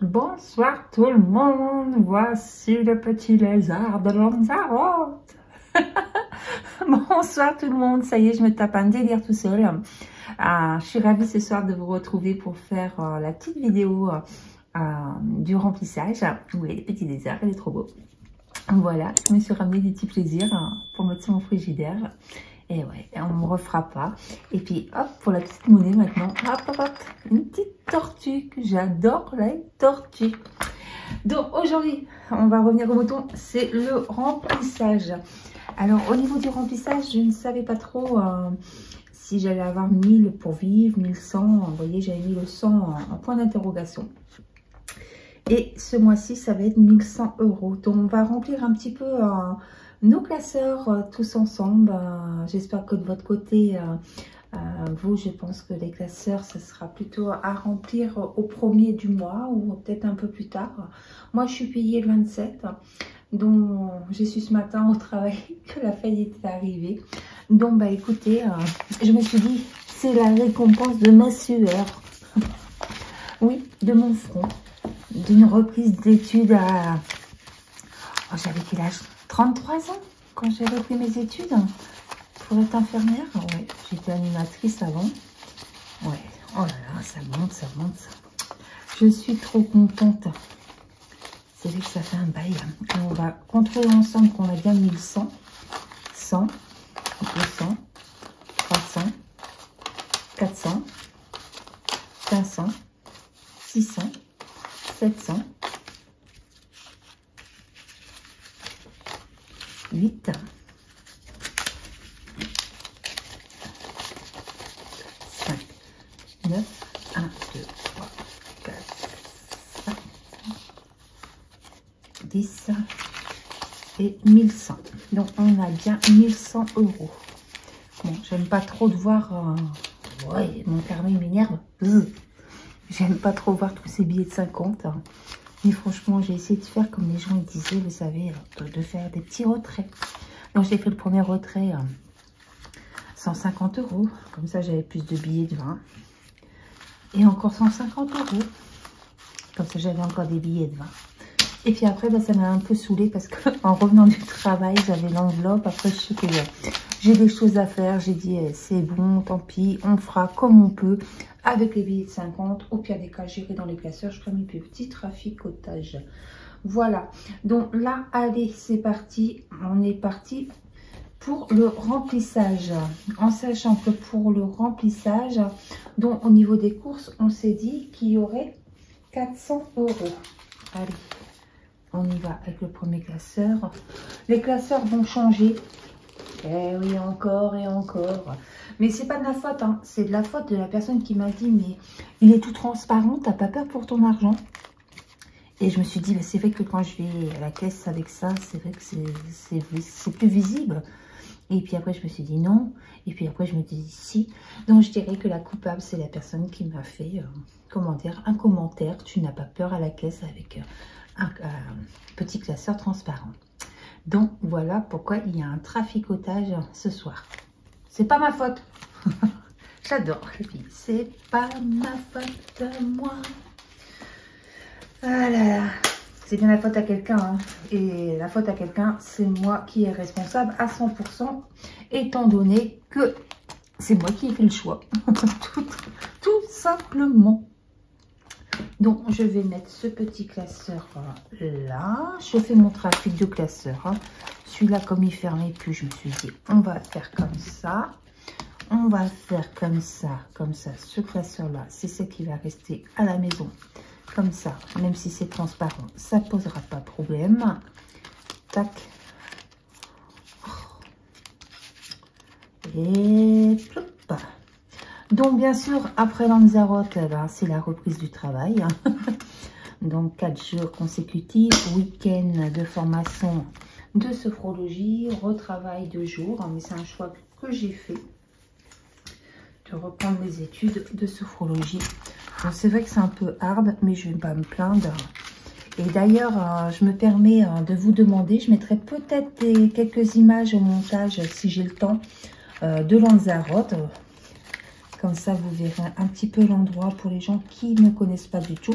Bonsoir tout le monde, voici le petit lézard de Lanzarote. Bonsoir tout le monde, ça y est, je me tape un délire tout seul. Je suis ravie ce soir de vous retrouver pour faire la petite vidéo du remplissage. Oui, le petit lézard, il est trop beau. Voilà, je me suis ramené des petits plaisirs pour mettre sur mon frigidaire. Et ouais, on ne me refera pas. Et puis, hop, pour la petite monnaie maintenant, hop, hop, hop, une petite tortue, que j'adore les tortues. Donc, aujourd'hui, on va revenir au mouton, c'est le remplissage. Alors, au niveau du remplissage, je ne savais pas trop si j'allais avoir 1000 pour vivre, 1100. Vous voyez, j'avais mis le 100 en point d'interrogation. Et ce mois-ci, ça va être 1100 €. Donc, on va remplir un petit peu nos classeurs tous ensemble. J'espère que de votre côté, vous, je pense que les classeurs, ce sera plutôt à remplir au 1er du mois ou peut-être un peu plus tard. Moi, je suis payée le 27. Donc, j'ai su ce matin au travail que la faillite est arrivée. Donc, bah écoutez, je me suis dit, c'est la récompense de ma sueur. Oui, de mon front. D'une reprise d'études à... Oh, j'avais quel âge? 33 ans quand j'ai repris mes études pour être infirmière. Ouais, j'étais animatrice avant. Ouais, oh là là, ça monte, ça monte. Je suis trop contente. C'est vrai que ça fait un bail. Et on va contrôler ensemble qu'on a bien 1100, 100, 200, 300, 400, 500, 600, 700, 8, 5, 9, 1, 2, 3, 4, 5, 10 et 1100. Donc, on a bien 1100 €. Bon, j'aime pas trop de voir... ouais, mon carnet m'énerve. J'aime pas trop voir tous ces billets de 50. Mais franchement, j'ai essayé de faire comme les gens ils disaient, vous savez, de faire des petits retraits. Donc, j'ai fait le premier retrait 150 €. Comme ça, j'avais plus de billets de 20. Et encore 150 €. Comme ça, j'avais encore des billets de 20. Et puis après, bah, ça m'a un peu saoulée parce qu'en revenant du travail, j'avais l'enveloppe. Après, je sais que j'ai des choses à faire. J'ai dit, c'est bon, tant pis, on fera comme on peut. Avec les billets de 50, au pire des cas, j'irai dans les classeurs, je ferai mes petits traficotages. Voilà. Donc là, allez, c'est parti. On est parti pour le remplissage. En sachant que pour le remplissage, donc au niveau des courses, on s'est dit qu'il y aurait 400 €. Allez, on y va avec le premier classeur. Les classeurs vont changer. Eh oui, encore et encore. Mais c'est pas de la faute, hein. C'est de la faute de la personne qui m'a dit, mais il est tout transparent, t'as pas peur pour ton argent? Et je me suis dit, bah, c'est vrai que quand je vais à la caisse avec ça, c'est vrai que c'est plus visible. Et puis après, je me suis dit non. Et puis après, je me dis si. Donc, je dirais que la coupable, c'est la personne qui m'a fait, comment dire, un commentaire. Tu n'as pas peur à la caisse avec un petit classeur transparent. Donc, voilà pourquoi il y a un traficotage ce soir. C'est pas ma faute. J'adore les filles. C'est pas ma faute, moi. Ah là là. C'est bien la faute à quelqu'un. Hein. Et la faute à quelqu'un, c'est moi qui est responsable à 100%. Étant donné que c'est moi qui ai fait le choix. tout simplement. Donc, je vais mettre ce petit classeur là. Je fais mon trafic de classeur. Hein. Celui-là, comme il fermait plus, je me suis dit, on va faire comme ça. On va faire comme ça, comme ça. Ce classeur-là, c'est ce qui va rester à la maison. Comme ça, même si c'est transparent, ça ne posera pas de problème. Tac. Et plop. Donc, bien sûr, après Lanzarote, ben, c'est la reprise du travail. Donc, 4 jours consécutifs, week-end de formation de sophrologie, retravail 2 jours. Mais c'est un choix que j'ai fait de reprendre mes études de sophrologie. Donc, c'est vrai que c'est un peu hard, mais je ne vais pas me plaindre. Et d'ailleurs, je me permets de vous demander, je mettrai peut-être quelques images au montage, si j'ai le temps, de Lanzarote. Comme ça, vous verrez un petit peu l'endroit pour les gens qui ne connaissent pas du tout.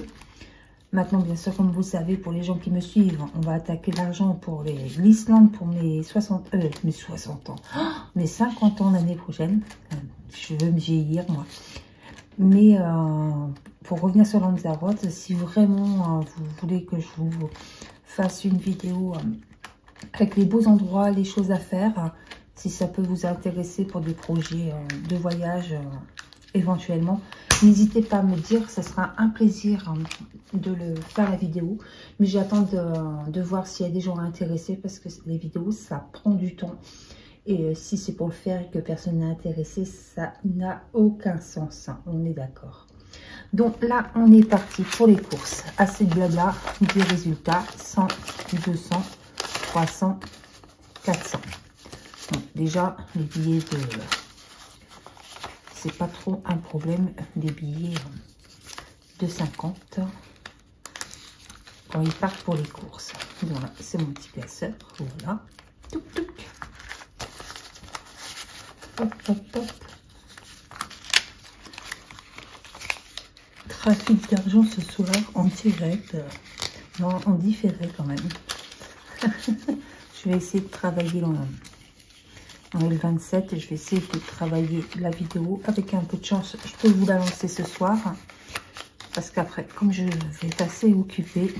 Maintenant, bien sûr, comme vous le savez, pour les gens qui me suivent, on va attaquer l'argent pour l'Islande pour mes 60 ans, mes 50 ans l'année prochaine. Je veux me vieillir, moi. Mais pour revenir sur Lanzarote, si vraiment vous voulez que je vous fasse une vidéo avec les beaux endroits, les choses à faire, si ça peut vous intéresser pour des projets de voyage éventuellement, n'hésitez pas à me dire, ça sera un plaisir de le faire la vidéo. Mais j'attends de voir s'il y a des gens intéressés parce que les vidéos, ça prend du temps. Et si c'est pour le faire et que personne n'est intéressé, ça n'a aucun sens. On est d'accord. Donc là, on est parti pour les courses. Assez de blabla, des résultats. 100, 200, 300, 400. Bon, déjà, les billets de... C'est pas trop un problème, les billets de 50. Quand ils partent pour les courses. Voilà, c'est mon petit classeur. Voilà. Touc, touc. Hop, hop, hop. Trafic d'argent ce soir en direct. Non, en différé quand même. Je vais essayer de travailler en L27 et je vais essayer de travailler la vidéo. Avec un peu de chance, je peux vous la lancer ce soir. Parce qu'après, comme je vais être assez occupée,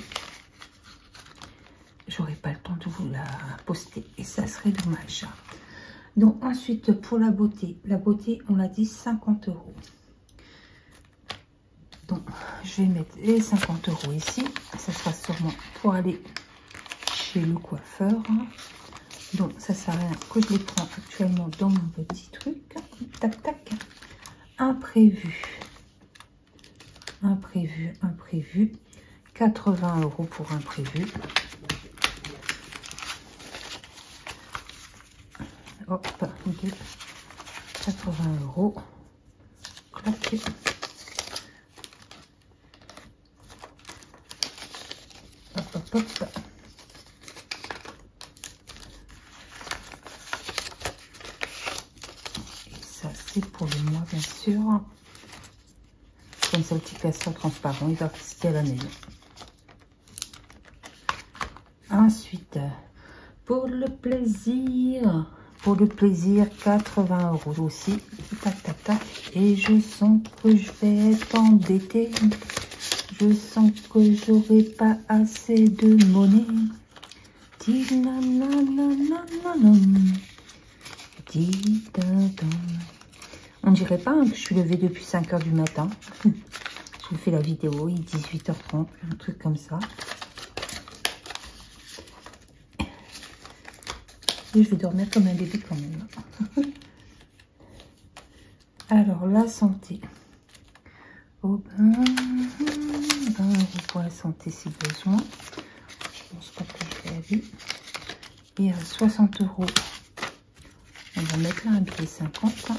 j'aurai pas le temps de vous la poster. Et ça serait dommage. Donc ensuite, pour la beauté, on l'a dit 50 €. Donc, je vais mettre les 50 € ici. Ça sera sûrement pour aller chez le coiffeur. Donc, ça sert à rien que je les prends actuellement dans mon petit truc. Tac, tac. Imprévu. 80 € pour imprévu. Hop, 80 €. Clac. Hop, hop, hop. Et ça, c'est pour le mois, bien sûr. Comme ça, le petit classeur transparent, il va rester à la maison. Ensuite, pour le plaisir, 80 € aussi. Tac, tac, tac. Et je sens que je vais être embêtée. Je sens que j'aurai pas assez de monnaie. On dirait pas que je suis levée depuis 5 h du matin. Je vous fais la vidéo, il est 18 h 30, un truc comme ça. Et je vais dormir comme un bébé quand même. Alors, la santé. Oh ben, pour la santé si besoin. Je pense pas que je vais aller. Et à 60 €. On va mettre là un billet 50.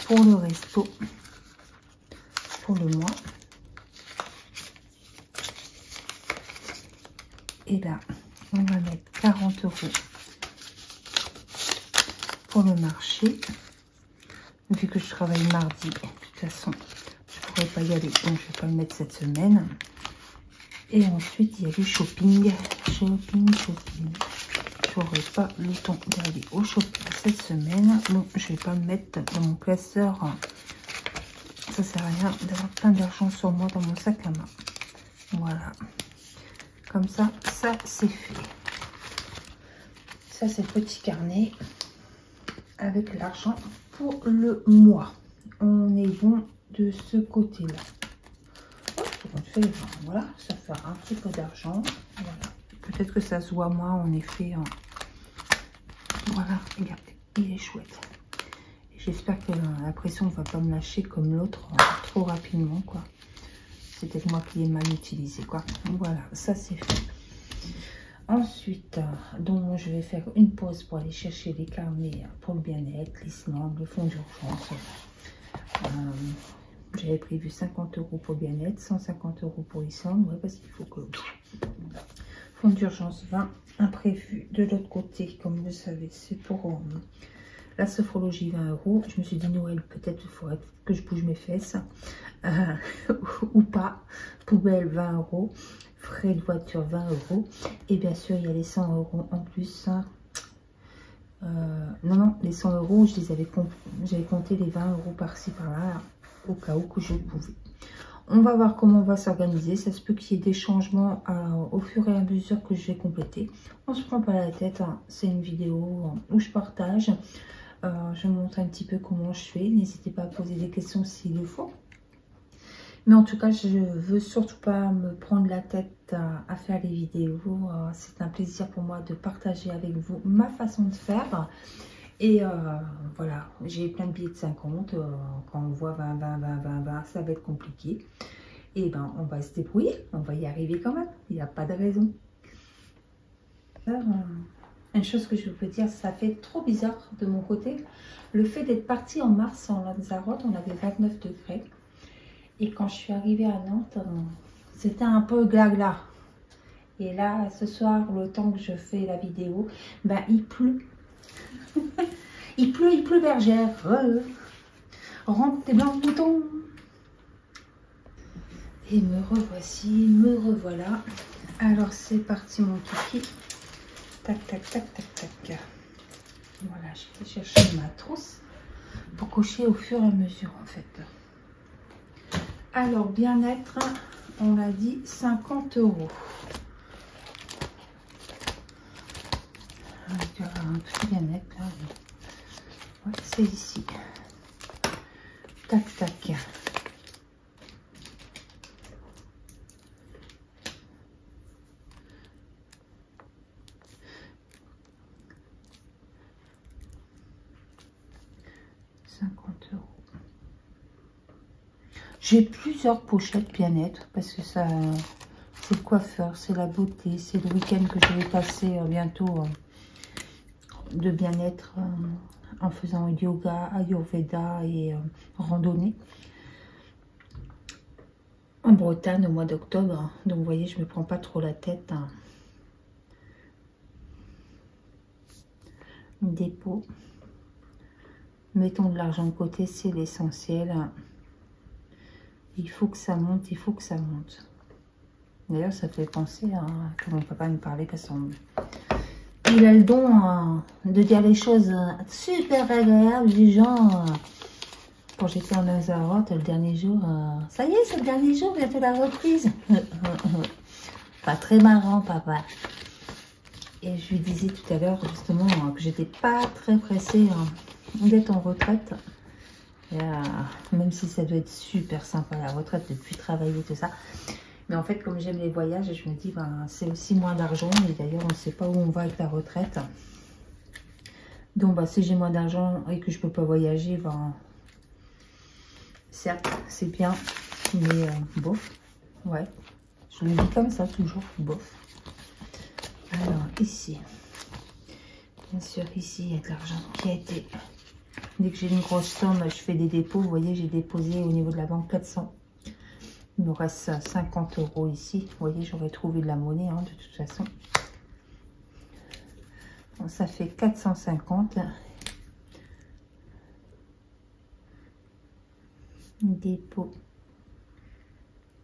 Pour le resto. Pour le mois. Et là, on va mettre 40 € pour le marché. Vu que je travaille mardi, de toute façon, je ne pourrais pas y aller, donc je ne vais pas le mettre cette semaine. Et ensuite, il y a du shopping. Shopping. Je n'aurai pas le temps d'aller au shopping cette semaine. Donc, je ne vais pas le mettre dans mon classeur. Ça ne sert à rien d'avoir plein d'argent sur moi dans mon sac à main. Voilà. Comme ça, ça c'est fait. Ça, c'est le petit carnet avec l'argent pour le mois. On est bon de ce côté-là. Voilà, ça fait un petit peu d'argent. Voilà. Peut-être que ça se voit moins en effet. Voilà, regardez, il est chouette. J'espère que la pression ne va pas me lâcher comme l'autre trop rapidement, quoi. C'est peut-être moi qui l'ai mal utilisé, quoi. Voilà, ça c'est fait. Ensuite, donc je vais faire une pause pour aller chercher les carnets pour le bien-être, l'Islande, le fonds d'urgence. J'avais prévu 50 € pour le bien-être, 150 € pour l'Islande, ouais, parce qu'il faut que... Fonds d'urgence 20, imprévu. De l'autre côté, comme vous le savez, c'est pour la sophrologie 20 €. Je me suis dit Noël, peut-être il faudrait que je bouge mes fesses ou pas poubelle 20 €, frais de voiture 20 €, et bien sûr il y a les 100 € en plus. Non, les 100 €, j'avais compté les 20 € par-ci par-là, au cas où que je pouvais. On va voir comment on va s'organiser. Ça se peut qu'il y ait des changements au fur et à mesure que je vais compléter. On se prend pas la tête, hein. C'est une vidéo où je partage. Je montre un petit peu comment je fais. N'hésitez pas à poser des questions s'il le faut. Mais en tout cas, je veux surtout pas me prendre la tête à faire les vidéos. C'est un plaisir pour moi de partager avec vous ma façon de faire. Et voilà, j'ai plein de billets de 50. Quand on voit 20, 20, 20, 20, 20, ça va être compliqué. Et ben, on va se débrouiller. On va y arriver quand même. Il n'y a pas de raison. Alors, une chose que je peux dire, ça fait trop bizarre de mon côté. Le fait d'être parti en mars en Lanzarote, on avait 29 degrés. Et quand je suis arrivée à Nantes, c'était un peu glas-glas. Et là, ce soir, le temps que je fais la vidéo, ben, il pleut. il pleut, bergère. Rentre tes blancs moutons. Et me revoici, me revoilà. Alors, c'est parti, mon kiki. Tac, tac, tac, tac, tac. Voilà, je vais chercher ma trousse pour cocher au fur et à mesure, en fait. Alors, bien-être, on a dit 50 €. Il y aura un petit bien-être, là. Ouais, c'est ici. Tac, tac. J'ai plusieurs pochettes bien-être parce que ça, c'est le coiffeur, c'est la beauté, c'est le week-end que je vais passer bientôt de bien-être en faisant yoga, ayurveda et randonnée en Bretagne au mois d'octobre. Donc vous voyez, je me prends pas trop la tête. Dépôt. Mettons de l'argent de côté, c'est l'essentiel. Il faut que ça monte, il faut que ça monte. D'ailleurs, ça fait penser à que mon papa me parlait parce qu'il a le don de dire les choses super agréables du genre. Quand j'étais en Lanzarote, le dernier jour, ça y est, c'est le dernier jour, bientôt la reprise. Pas très marrant, papa. Et je lui disais tout à l'heure, justement, que j'étais pas très pressée d'être en retraite. Même si ça doit être super sympa la retraite, de plus travailler, tout ça. Mais en fait, comme j'aime les voyages, je me dis, ben, c'est aussi moins d'argent. Et d'ailleurs, on ne sait pas où on va avec la retraite. Donc, ben, si j'ai moins d'argent et que je ne peux pas voyager, ben, certes, c'est bien. Mais bof, ouais. Je le dis comme ça, toujours, bof. Alors, ici. Bien sûr, ici, il y a de l'argent qui a été... Dès que j'ai une grosse somme, je fais des dépôts. Vous voyez, j'ai déposé au niveau de la banque 400. Il nous reste 50 € ici. Vous voyez, j'aurais trouvé de la monnaie, hein, de toute façon. Bon, ça fait 450. Dépôt.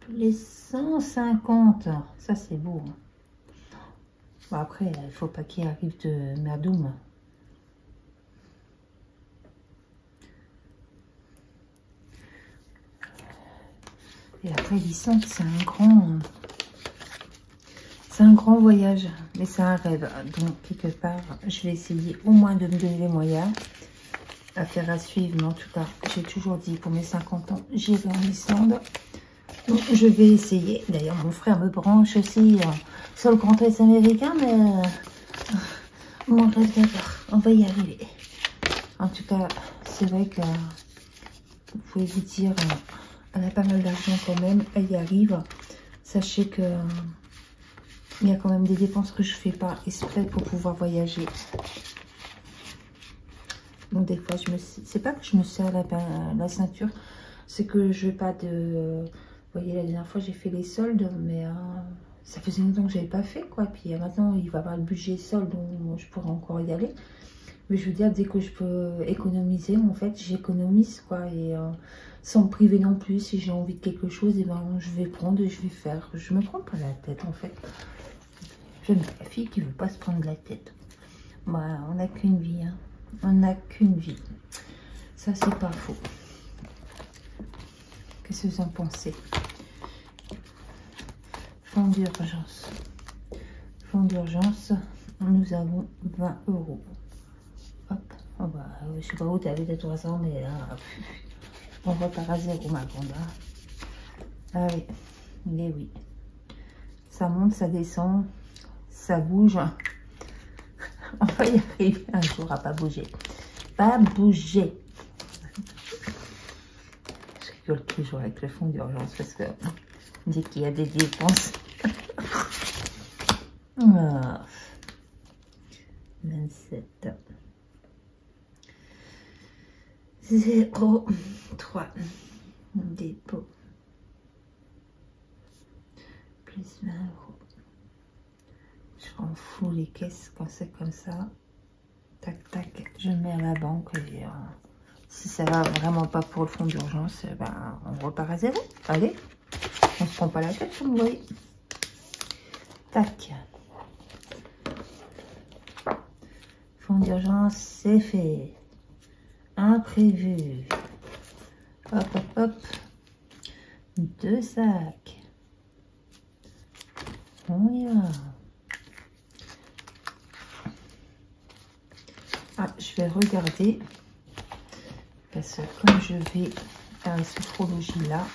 Les 150. Ça, c'est beau. Hein. Bon, après, il ne faut pas qu'il arrive de merdoum. Et après, l'Islande, c'est un grand voyage, mais c'est un rêve. Donc, quelque part, je vais essayer au moins de me donner les moyens. À faire à suivre, mais en tout cas, j'ai toujours dit, pour mes 50 ans, j'irai en Islande. Donc, je vais essayer. D'ailleurs, mon frère me branche aussi sur le Grand Ouest américain, mais mon rêve d'abord, on va y arriver. En tout cas, c'est vrai que vous pouvez vous dire... Elle a pas mal d'argent quand même, elle y arrive. Sachez que il y a quand même des dépenses que je fais pas exprès pour pouvoir voyager. Donc des fois, c'est pas que je me serre la ceinture, c'est que je veux pas de... Vous voyez, la dernière fois, j'ai fait les soldes, mais ça faisait longtemps que j'avais pas fait, quoi. Puis maintenant, il va y avoir le budget solde, donc je pourrais encore y aller. Mais je veux dire, dès que je peux économiser, en fait, j'économise, quoi. Et sans me priver non plus, si j'ai envie de quelque chose, et ben, je vais prendre et je vais faire. Je me prends pas la tête, en fait. J'aime la fille qui veut pas se prendre la tête. Bah, on n'a qu'une vie, hein. On n'a qu'une vie. Ça, c'est pas faux. Qu'est-ce que vous en pensez? Fonds d'urgence. Fonds d'urgence, nous avons 20 €. Hop. Oh bah, je sais pas où tu avais des 300, mais là, on repart à zéro, ma grande. Ah oui, mais oui. Ça monte, ça descend, ça bouge. On va y arriver un jour à pas bouger. Pas bouger. Je rigole toujours avec le fonds d'urgence parce que dès qu'il y a des dépenses. Ah. 27. 0,3. Dépôt. Plus 20 €. Je m'en fous les caisses quand c'est comme ça. Tac, tac. Je mets à la banque. Et, si ça va vraiment pas pour le fonds d'urgence, ben, on repart à zéro. Allez. On se prend pas la tête, comme vous voyez. Tac. Fonds d'urgence, c'est fait. Imprévu. Hop, hop, hop. 2 sacs. On y va. Ah, je vais regarder. Parce que comme je vais à la sophrologie là,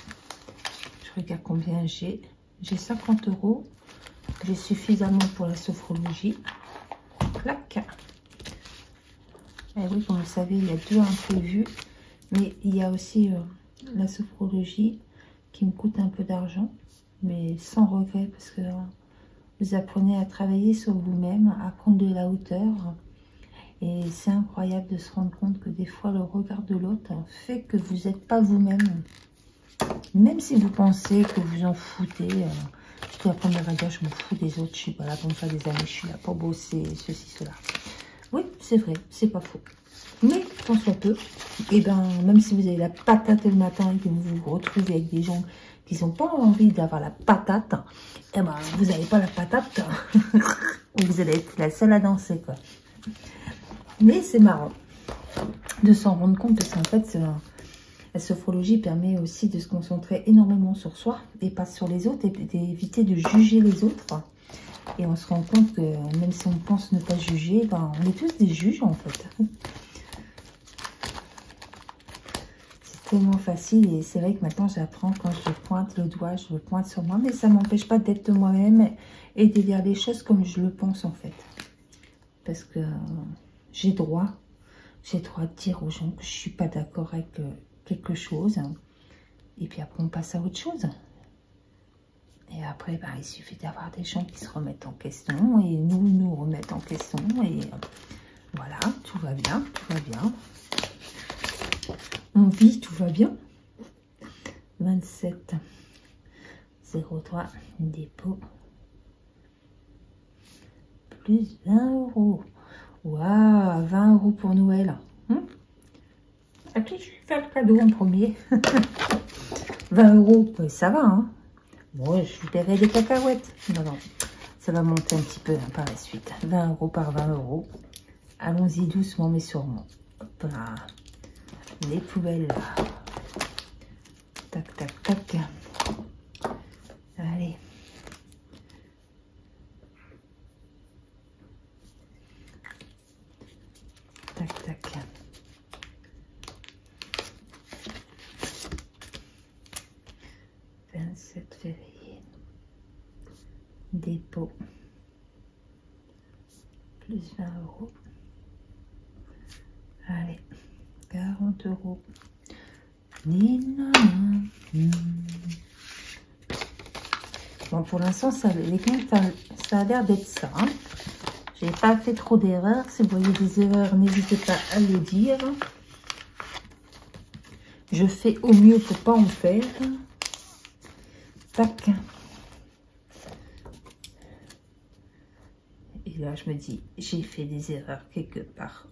je regarde combien j'ai. J'ai 50 €. J'ai suffisamment pour la sophrologie. Clac. Et oui, comme vous savez, il y a 2 imprévus. Mais il y a aussi la sophrologie qui me coûte un peu d'argent. Mais sans regret parce que vous apprenez à travailler sur vous-même, à prendre de la hauteur. Et c'est incroyable de se rendre compte que des fois, le regard de l'autre fait que vous n'êtes pas vous-même. Même si vous pensez que vous en foutez. Je dois apprendre à dire, je m'en fous des autres. Je suis pas là pour me faire des amis. Je suis là pour bosser, ceci, cela. Oui, c'est vrai, c'est pas faux. Mais, quand soit peu, et ben, même si vous avez la patate le matin et que vous vous retrouvez avec des gens qui n'ont pas envie d'avoir la patate, et ben, vous n'avez pas la patate. Vous allez être la seule à danser, quoi. Mais c'est marrant de s'en rendre compte parce qu'en fait, la sophrologie permet aussi de se concentrer énormément sur soi et pas sur les autres et d'éviter de juger les autres. Et on se rend compte que même si on pense ne pas juger, ben, on est tous des juges en fait. C'est tellement facile et c'est vrai que maintenant j'apprends quand je pointe le doigt, je le pointe sur moi, mais ça ne m'empêche pas d'être moi-même et de dire les choses comme je le pense en fait. Parce que j'ai droit de dire aux gens que je ne suis pas d'accord avec quelque chose. Et puis après on passe à autre chose. Et après, ben, il suffit d'avoir des gens qui se remettent en question et nous remettent en question. Et voilà, tout va bien, tout va bien. On vit, tout va bien. 27, 03, dépôt. Plus 20 €. Waouh, 20 € pour Noël. À qui je vais faire le cadeau en premier? 20 €, ça va, hein. Bon, je lui paierai des cacahuètes. Non, non, ça va monter un petit peu hein, par la suite. 20 € par 20 €. Allons-y doucement mais sûrement. Hop là. Les poubelles là. Tac, tac, tac. Allez. Tac, tac. Février. Dépôt. Plus 20 €. Allez. 40 €. Bon, pour l'instant, les comptes, ça a l'air d'être ça. Hein. J'ai pas fait trop d'erreurs. Si vous voyez des erreurs, n'hésitez pas à le dire. Je fais au mieux pour pas en faire. Tac. Et là, je me dis, j'ai fait des erreurs quelque part.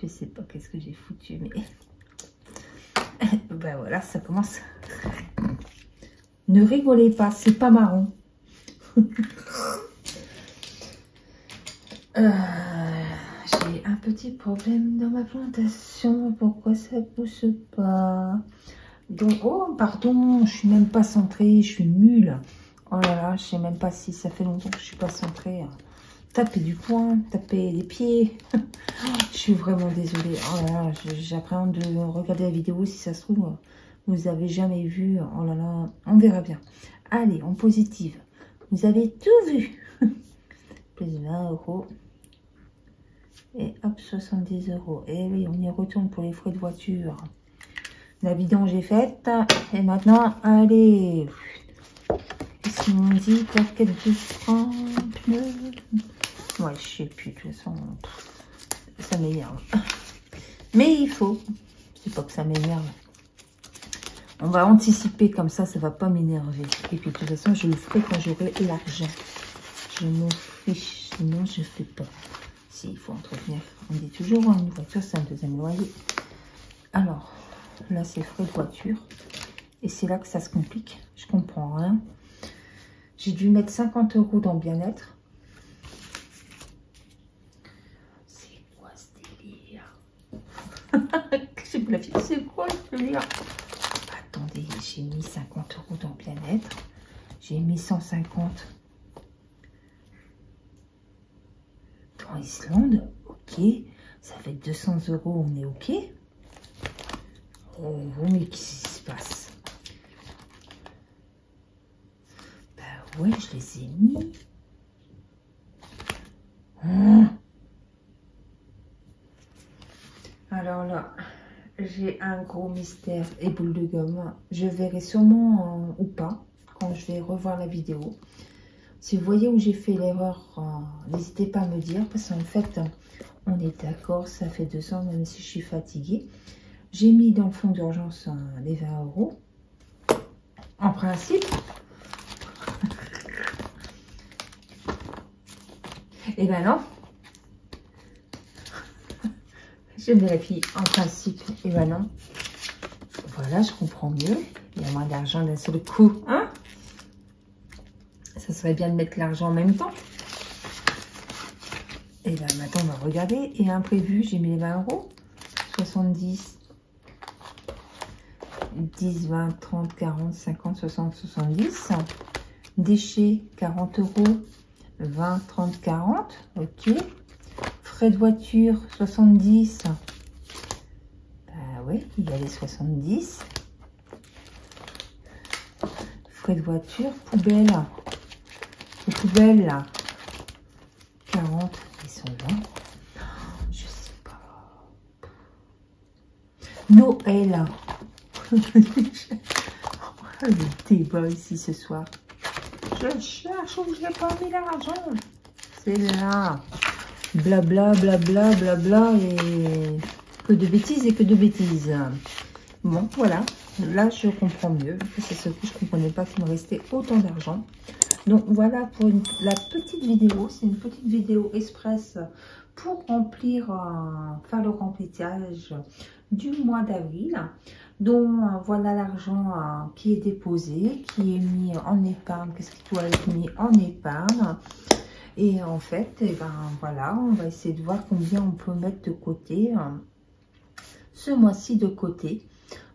Je sais pas qu'est-ce que j'ai foutu, mais... ben voilà, ça commence. Ne rigolez pas, c'est pas marrant. J'ai un petit problème dans ma plantation. Pourquoi ça pousse pas? Donc, oh, pardon, je suis même pas centrée, je suis nulle. Oh là là, je sais même pas si ça fait longtemps que je suis pas centrée. Taper du poing, taper les pieds. Je suis vraiment désolée. Oh là là, j'appréhende de regarder la vidéo si ça se trouve. Vous avez jamais vu. Oh là là, on verra bien. Allez, en positive. Vous avez tout vu. Plus 20 €. Et hop, 70 €. Et oui, on y retourne pour les frais de voiture. La vidange est faite. Et maintenant, allez. Qu'est-ce qu'on dit? Plaquette de frein, pneus. Ouais, je sais plus. De toute façon, ça m'énerve. Mais il faut. C'est pas que ça m'énerve. On va anticiper comme ça va pas m'énerver. Et puis de toute façon, je le ferai quand j'aurai l'argent. Je m'en fiche, sinon je fais pas. Si, il faut entretenir. On dit toujours, une voiture, c'est un deuxième loyer. Alors, là, c'est frais de voiture. Et c'est là que ça se complique. Je comprends rien. J'ai dû mettre 50 € dans bien-être. C'est quoi ce délire? Je me la fille, c'est quoi ce délire? Attendez, j'ai mis 50 € dans bien-être. J'ai mis 150 dans Islande. Ok. Ça fait 200 €. On est ok. Oh, mais qu'est-ce qui se passe? Ben ouais, je les ai mis. Oh. Alors là, j'ai un gros mystère et boule de gomme. Je verrai sûrement ou pas quand je vais revoir la vidéo. Si vous voyez où j'ai fait l'erreur, n'hésitez pas à me dire. Parce qu'en fait, on est d'accord, ça fait 200 même si je suis fatiguée. J'ai mis dans le fond d'urgence les 20 €. En principe. Et ben non. Je me vérifie en principe. Et ben non. Voilà, je comprends mieux. Il y a moins d'argent d'un seul coup. Hein? Ça serait bien de mettre l'argent en même temps. Et bien maintenant, on va regarder. Et imprévu, j'ai mis les 20 €. 70, 10, 20, 30, 40, 50, 60, 70. Déchets, 40 €. 20, 30, 40. Ok. Frais de voiture, 70. Bah oui, il y a les 70. Frais de voiture, poubelle. Les poubelles, là. 40, ils sont là. Je sais pas. Noël. Le débat ici ce soir. Je cherche où je n'ai pas mis l'argent. C'est là. Blabla, blabla, blabla. Et que de bêtises et que de bêtises. Bon, voilà. Là, je comprends mieux. C'est ce que je ne comprenais pas qu'il me restait autant d'argent. Donc, voilà pour la petite vidéo. C'est une petite vidéo express pour remplir, faire le remplissage du mois d'avril. Donc, voilà l'argent qui est déposé, qui est mis en épargne. Qu'est-ce qui doit être mis en épargne? Et en fait, eh ben, voilà, on va essayer de voir combien on peut mettre de côté ce mois-ci de côté.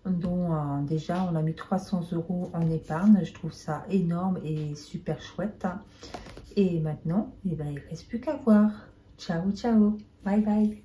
Donc, déjà, on a mis 300 € en épargne. Je trouve ça énorme et super chouette. Et maintenant, eh ben, il ne reste plus qu'à voir. Ciao, ciao. Bye, bye.